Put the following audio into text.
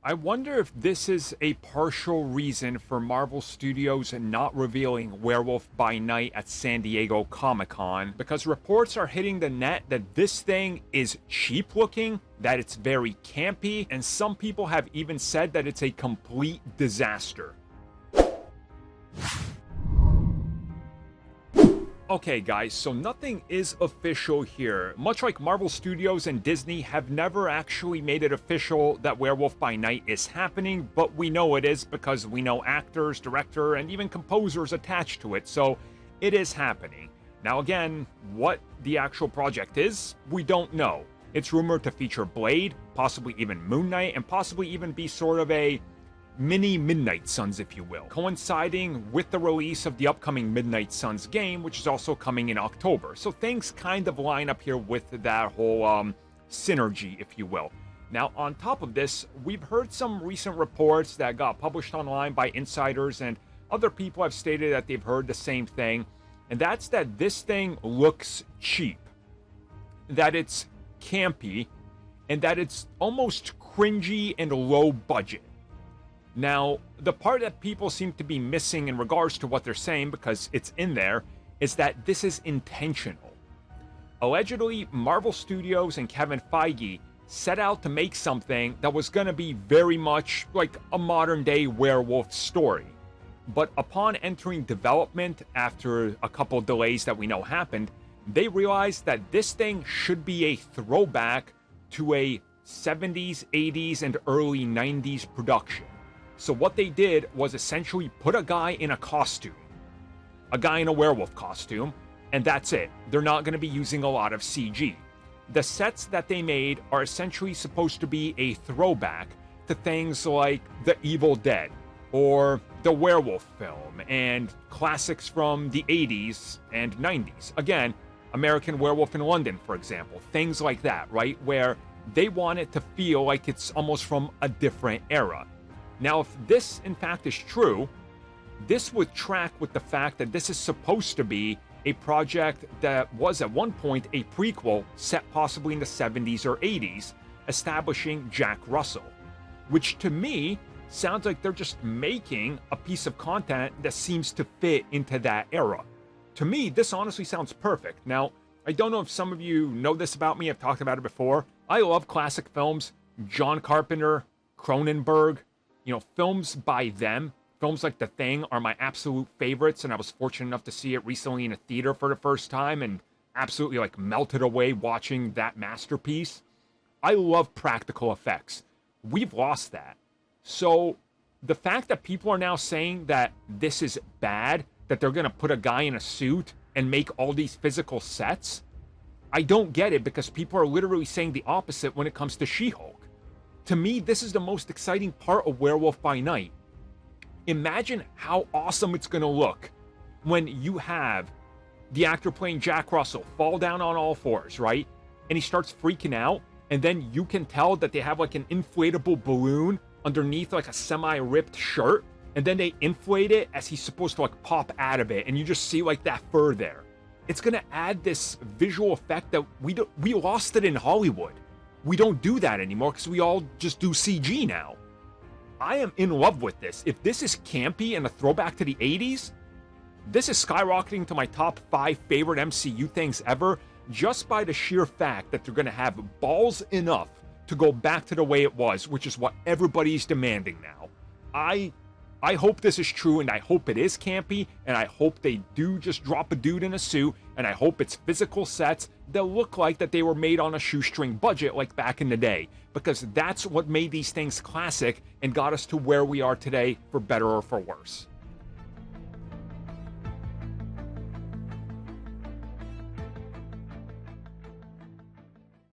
I wonder if this is a partial reason for Marvel Studios not revealing Werewolf by Night at San Diego Comic-Con, because reports are hitting the net that this thing is cheap looking, that it's very campy, and some people have even said that it's a complete disaster. Okay guys, so nothing is official here. Much like Marvel Studios and Disney have never actually made it official that Werewolf by Night is happening, but we know it is because we know actors, director, and even composers attached to it, so it is happening. Now again, what the actual project is, we don't know. It's rumored to feature Blade, possibly even Moon Knight, and possibly even be sort of a mini Midnight Suns, if you will, coinciding with the release of the upcoming Midnight Suns game, which is also coming in October. So things kind of line up here with that whole synergy, if you will. Now, on top of this, we've heard some recent reports that got published online by insiders, and other people have stated that they've heard the same thing, and that's that this thing looks cheap, that it's campy, and that it's almost cringy and low budget. Now, the part that people seem to be missing in regards to what they're saying, because it's in there, is that this is intentional. Allegedly, Marvel Studios and Kevin Feige set out to make something that was going to be very much like a modern-day werewolf story. But upon entering development after a couple of delays that we know happened, they realized that this thing should be a throwback to a 70s, 80s, and early 90s production. So what they did was essentially put a guy in a costume, a guy in a werewolf costume, and that's it. They're not going to be using a lot of CG. The sets that they made are essentially supposed to be a throwback to things like The Evil Dead or the Werewolf film and classics from the 80s and 90s. Again, American Werewolf in London, for example, things like that, right? Where they want it to feel like it's almost from a different era. Now, if this, in fact, is true, this would track with the fact that this is supposed to be a project that was at one point a prequel set possibly in the 70s or 80s, establishing Jack Russell, which to me sounds like they're just making a piece of content that seems to fit into that era. To me, this honestly sounds perfect. Now, I don't know if some of you know this about me, I've talked about it before. I love classic films, John Carpenter, Cronenberg. You know, films by them, films like The Thing are my absolute favorites, and I was fortunate enough to see it recently in a theater for the first time and absolutely like melted away watching that masterpiece. I love practical effects. We've lost that. So the fact that people are now saying that this is bad, that they're going to put a guy in a suit and make all these physical sets, I don't get it, because people are literally saying the opposite when it comes to She-Hulk. To me, this is the most exciting part of Werewolf by Night. Imagine how awesome it's going to look when you have the actor playing Jack Russell fall down on all fours, right? And he starts freaking out, and then you can tell that they have like an inflatable balloon underneath like a semi-ripped shirt, and then they inflate it as he's supposed to like pop out of it, and you just see like that fur there. It's going to add this visual effect that we lost it in Hollywood. We don't do that anymore because we all just do CG now. I am in love with this. If this is campy and a throwback to the 80s, this is skyrocketing to my top 5 favorite MCU things ever, just by the sheer fact that they're going to have balls enough to go back to the way it was, which is what everybody's demanding now. I hope this is true, and I hope it is campy, and I hope they do just drop a dude in a suit, and I hope it's physical sets that look like that they were made on a shoestring budget like back in the day, because that's what made these things classic and got us to where we are today, for better or for worse.